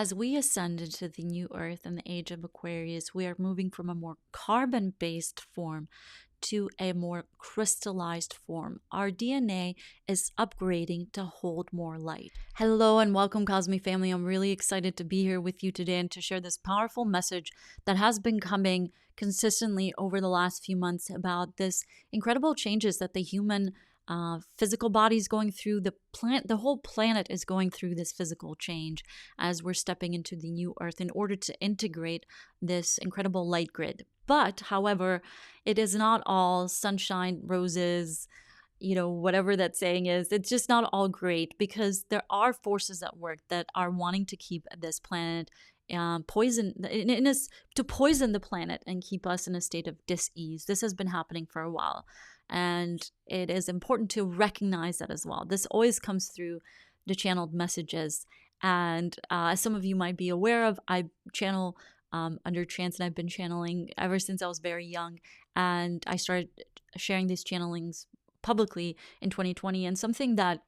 As we ascend into the new earth and the age of Aquarius, we are moving from a more carbon-based form to a more crystallized form. Our DNA is upgrading to hold more light. Hello and welcome, Cosmic Family. I'm really excited to be here with you today and to share this powerful message that has been coming consistently over the last few months about this incredible changes that the human physical body is going through. The whole planet is going through this physical change as we're stepping into the new earth in order to integrate this incredible light grid. But, however, it is not all sunshine, roses, whatever that saying is. It's just not all great because there are forces at work that are wanting to keep this planet to poison the planet and keep us in a state of dis-ease. This has been happening for a while, and it is important to recognize that as well. This always comes through the channeled messages, and as some of you might be aware of, I channel under trance, and I've been channeling ever since I was very young, and I started sharing these channelings publicly in 2020. And something that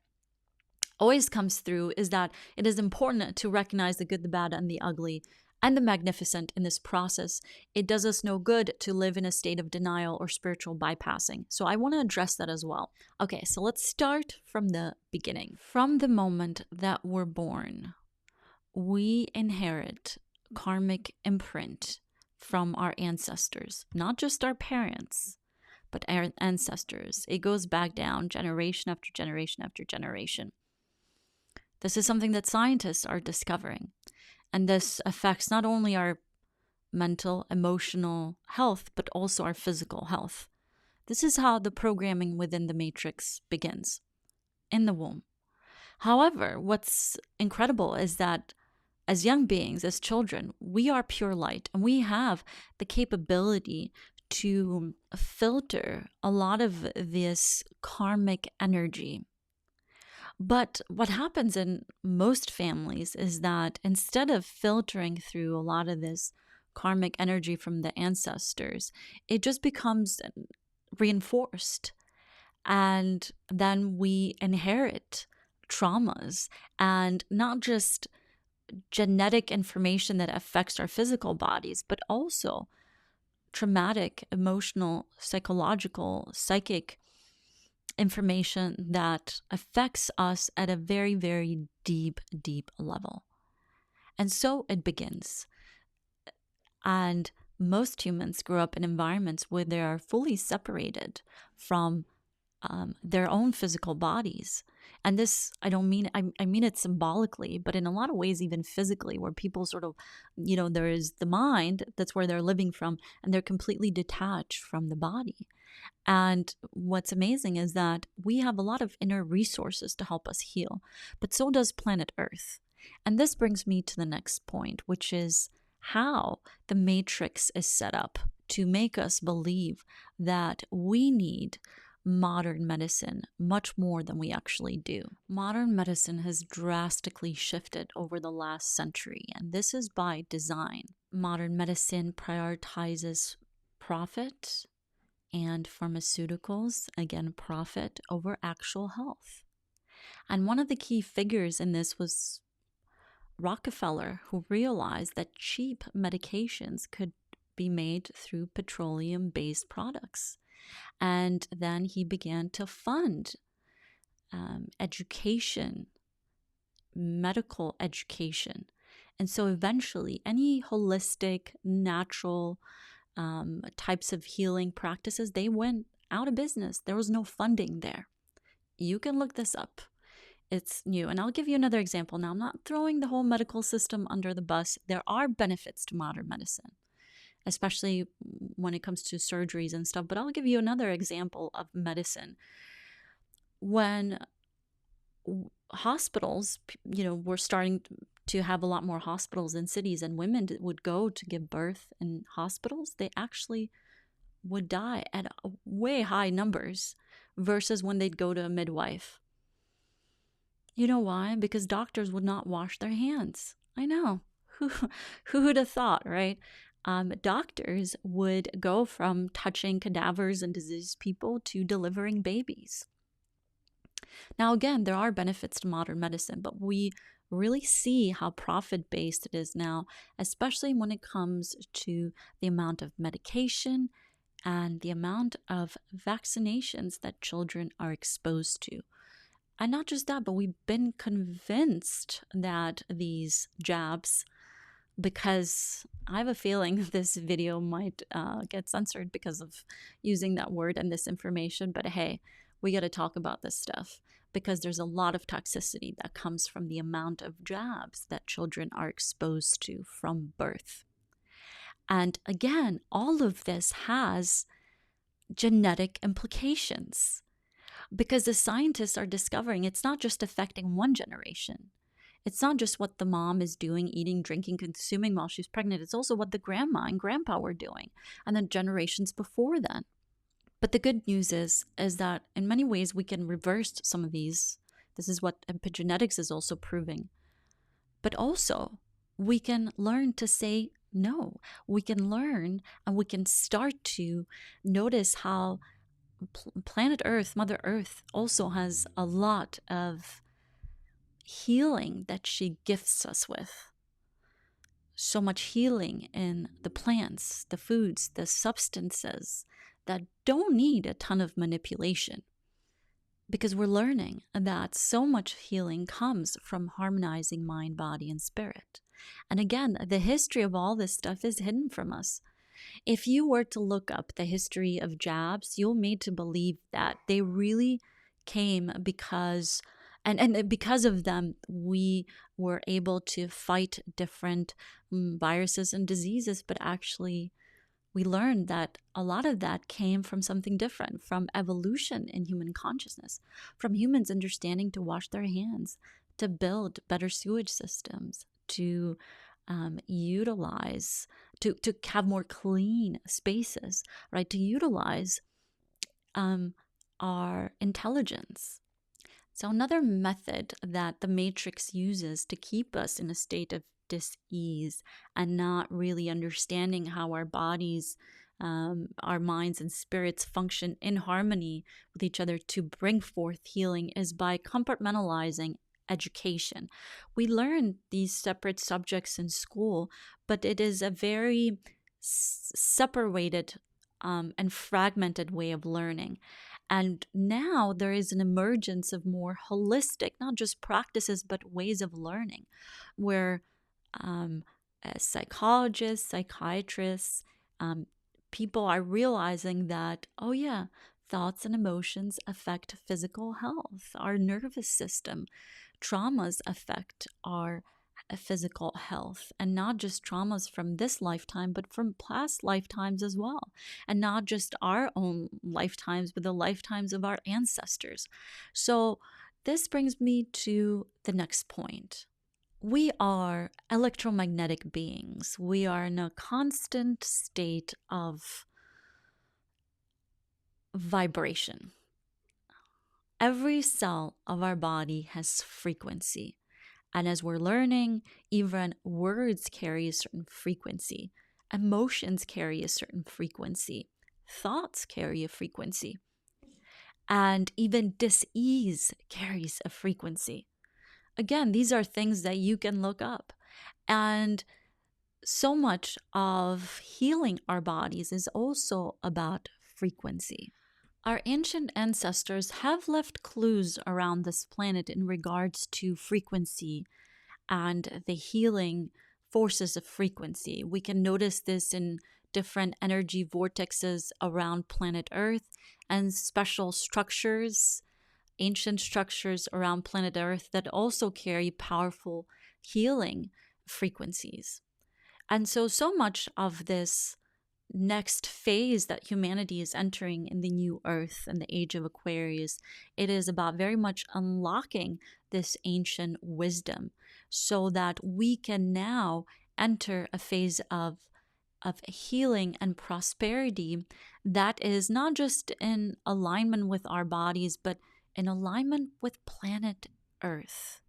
always comes through is that it is important to recognize the good, the bad, and the ugly, and the magnificent in this process. It does us no good to live in a state of denial or spiritual bypassing. So I want to address that as well. Okay, so let's start from the beginning. From the moment that we're born, we inherit karmic imprint from our ancestors, not just our parents, but our ancestors. It goes back down generation after generation after generation. This is something that scientists are discovering, and this affects not only our mental, emotional health, but also our physical health. This is how the programming within the matrix begins, in the womb. However, what's incredible is that as young beings, as children, we are pure light, and we have the capability to filter a lot of this karmic energy. But what happens in most families is that instead of filtering through a lot of this karmic energy from the ancestors, it just becomes reinforced. And then we inherit traumas, and not just genetic information that affects our physical bodies, but also traumatic, emotional, psychological, psychic information that affects us at a very, very deep, deep level. And so it begins. And most humans grow up in environments where they are fully separated from their own physical bodies. And this, I mean it symbolically, but in a lot of ways, even physically, where people sort of, there is the mind, that's where they're living from, and they're completely detached from the body. And what's amazing is that we have a lot of inner resources to help us heal, but so does planet Earth. And this brings me to the next point, which is how the matrix is set up to make us believe that we need modern medicine much more than we actually do. Modern medicine has drastically shifted over the last century, and this is by design. Modern medicine prioritizes profit and pharmaceuticals, again, profit over actual health. And one of the key figures in this was Rockefeller, who realized that cheap medications could be made through petroleum-based products. And then he began to fund education, medical education. And so eventually, any holistic, natural types of healing practices, they went out of business. There was no funding there. You can look this up. It's new. And I'll give you another example. Now, I'm not throwing the whole medical system under the bus. There are benefits to modern medicine, especially when it comes to surgeries and stuff. But I'll give you another example of medicine. When hospitals, we're starting to have a lot more hospitals in cities, and women would go to give birth in hospitals, they actually would die at way high numbers versus when they'd go to a midwife. You know why? Because doctors would not wash their hands. I know. Who would have thought, right? Doctors would go from touching cadavers and diseased people to delivering babies. Now, again, there are benefits to modern medicine, but we really see how profit-based it is now, especially when it comes to the amount of medication and the amount of vaccinations that children are exposed to. And not just that, but we've been convinced that these jabs, because I have a feeling this video might get censored because of using that word and this information, but hey, we got to talk about this stuff because there's a lot of toxicity that comes from the amount of jabs that children are exposed to from birth. And again, all of this has genetic implications, because the scientists are discovering it's not just affecting one generation. It's not just what the mom is doing, eating, drinking, consuming while she's pregnant. It's also what the grandma and grandpa were doing, and then generations before then. But the good news is that in many ways we can reverse some of these. This is what epigenetics is also proving. But also, we can learn to say no. We can learn and we can start to notice how planet Earth, Mother Earth, also has a lot of healing that she gifts us with. So much healing in the plants, the foods, the substances that don't need a ton of manipulation. Because we're learning that so much healing comes from harmonizing mind, body, and spirit. And again, the history of all this stuff is hidden from us. If you were to look up the history of jabs, you'll made to believe that they really came because, and because of them, we were able to fight different viruses and diseases. But actually, we learned that a lot of that came from something different, from evolution in human consciousness, from humans understanding to wash their hands, to build better sewage systems, to utilize, to have more clean spaces, right? To utilize our intelligence. So another method that the Matrix uses to keep us in a state of dis-ease and not really understanding how our bodies, our minds and spirits function in harmony with each other to bring forth healing is by compartmentalizing education. We learn these separate subjects in school, but it is a very separated and fragmented way of learning. And now there is an emergence of more holistic, not just practices, but ways of learning, where psychologists, psychiatrists, people are realizing that, oh yeah, thoughts and emotions affect physical health, our nervous system. Traumas affect our physical health, and not just traumas from this lifetime, but from past lifetimes as well. And not just our own lifetimes, but the lifetimes of our ancestors. So this brings me to the next point. We are electromagnetic beings. We are in a constant state of vibration. Every cell of our body has frequency. And as we're learning, even words carry a certain frequency. Emotions carry a certain frequency. Thoughts carry a frequency. And even dis-ease carries a frequency. Again, these are things that you can look up. And so much of healing our bodies is also about frequency. Our ancient ancestors have left clues around this planet in regards to frequency and the healing forces of frequency. We can notice this in different energy vortexes around planet Earth and special structures, ancient structures around planet Earth that also carry powerful healing frequencies. And so much of this next phase that humanity is entering in the new Earth and the age of Aquarius, it is about very much unlocking this ancient wisdom so that we can now enter a phase of healing and prosperity that is not just in alignment with our bodies, but in alignment with planet Earth.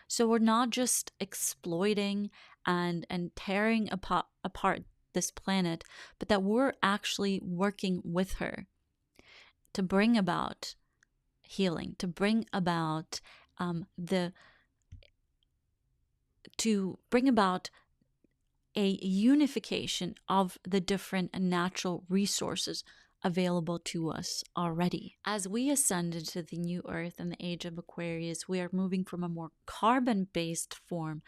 So we're not just exploiting and tearing apart this planet, but that we're actually working with her to bring about healing, to bring about the to bring about a unification of the different natural resources available to us already. As we ascend into the new earth and the age of Aquarius, we are moving from a more carbon-based form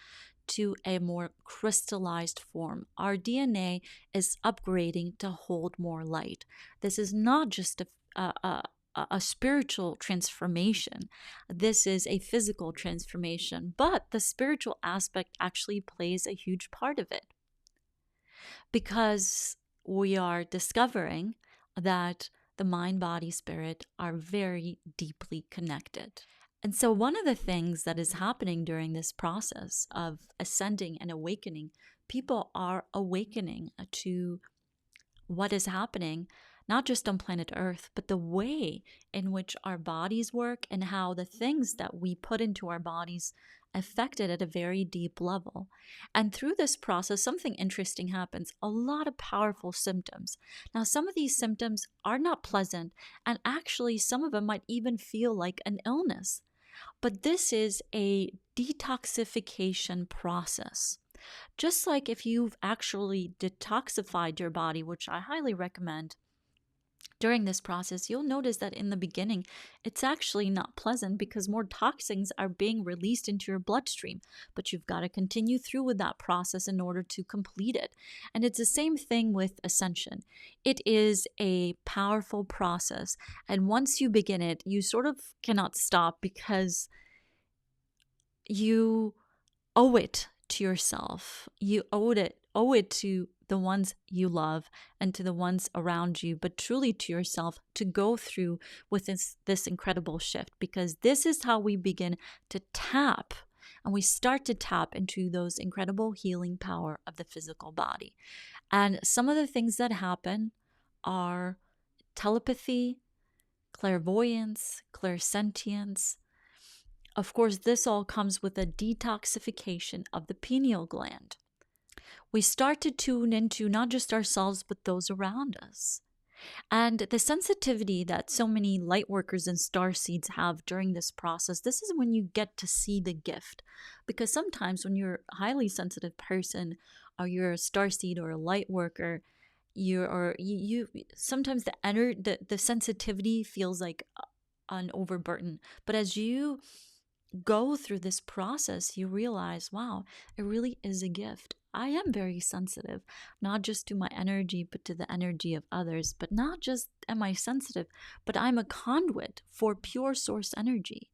to a more crystallized form. Our DNA is upgrading to hold more light. This is not just a spiritual transformation. This is a physical transformation, but the spiritual aspect actually plays a huge part of it, because we are discovering that the mind, body, spirit are very deeply connected. And so one of the things that is happening during this process of ascending and awakening, people are awakening to what is happening, not just on planet Earth, but the way in which our bodies work and how the things that we put into our bodies affect it at a very deep level. And through this process, something interesting happens. A lot of powerful symptoms. Now, some of these symptoms are not pleasant, and actually some of them might even feel like an illness. But this is a detoxification process. Just like if you've actually detoxified your body, which I highly recommend, during this process, you'll notice that in the beginning, it's actually not pleasant because more toxins are being released into your bloodstream. But you've got to continue through with that process in order to complete it. And it's the same thing with ascension. It is a powerful process. And once you begin it, you sort of cannot stop because you owe it to yourself. You owe it to the ones you love and to the ones around you, but truly to yourself, to go through with this incredible shift, because this is how we begin to tap, and we start to tap into those incredible healing power of the physical body. And some of the things that happen are telepathy, clairvoyance, clairsentience. Of course, this all comes with a detoxification of the pineal gland. We start to tune into not just ourselves, but those around us. And the sensitivity that so many light workers and starseeds have during this process, this is when you get to see the gift. Because sometimes when you're a highly sensitive person, or you're a starseed or a light worker, sometimes the sensitivity feels like an overburden. But as you go through this process, you realize, wow, it really is a gift. I am very sensitive, not just to my energy, but to the energy of others. But not just am I sensitive, but I'm a conduit for pure source energy.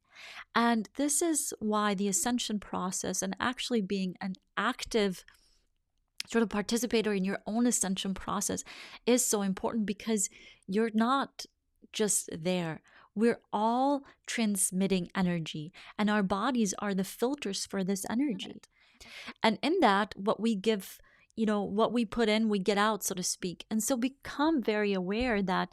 And this is why the ascension process, and actually being an active sort of participator in your own ascension process, is so important, because you're not just there. We're all transmitting energy, and our bodies are the filters for this energy. And in that, what we give, what we put in, we get out, so to speak. And so become very aware that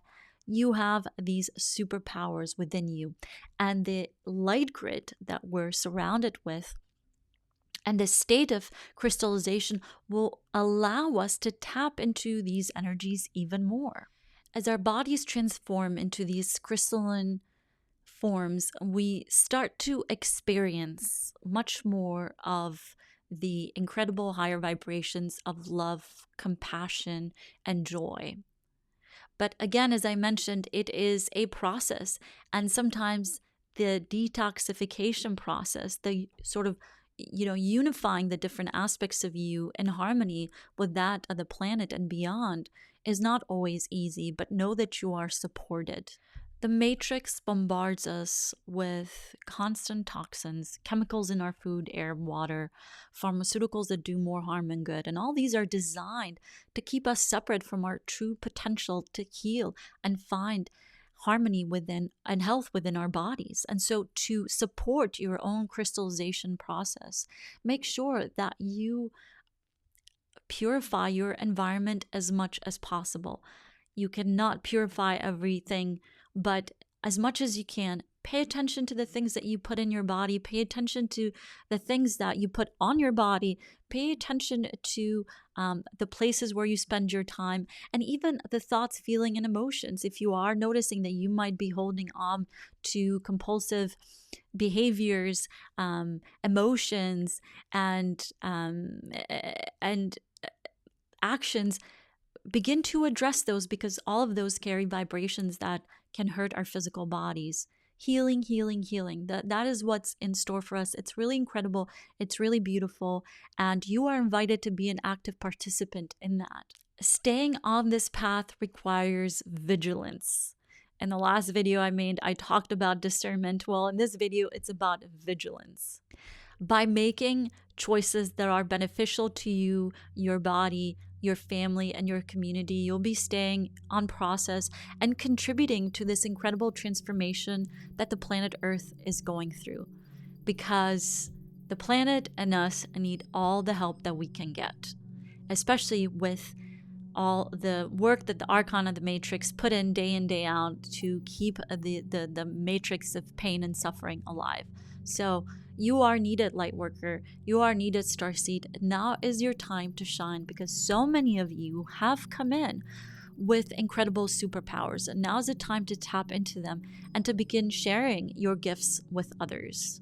you have these superpowers within you, and the light grid that we're surrounded with and the state of crystallization will allow us to tap into these energies even more. As our bodies transform into these crystalline forms, we start to experience much more of the incredible higher vibrations of love, compassion, and joy. But again, as I mentioned, it is a process, and sometimes the detoxification process, the sort of unifying the different aspects of you in harmony with that of the planet and beyond, is not always easy, but know that you are supported. The matrix bombards us with constant toxins, chemicals in our food, air, water, pharmaceuticals that do more harm than good. And all these are designed to keep us separate from our true potential to heal and find harmony within and health within our bodies. And so to support your own crystallization process, make sure that you purify your environment as much as possible. You cannot purify everything, but as much as you can, Pay attention to the things that you put in your body. Pay attention to the things that you put on your body. Pay attention to the places where you spend your time, and even the thoughts, feeling, and emotions. If you are noticing that you might be holding on to compulsive behaviors, emotions, and actions, begin to address those, because all of those carry vibrations that can hurt our physical bodies. Healing, healing, healing. That is what's in store for us. It's really incredible. It's really beautiful. And you are invited to be an active participant in that. Staying on this path requires vigilance. In the last video I made, I talked about discernment. Well, in this video, it's about vigilance. By making choices that are beneficial to you, your body, your family, and your community, you'll be staying on process and contributing to this incredible transformation that the planet Earth is going through. Because the planet and us need all the help that we can get, especially with all the work that the Archon of the Matrix put in day out to keep the matrix of pain and suffering alive. So you are needed, Lightworker. You are needed, Starseed. Now is your time to shine, because so many of you have come in with incredible superpowers, and now is the time to tap into them and to begin sharing your gifts with others.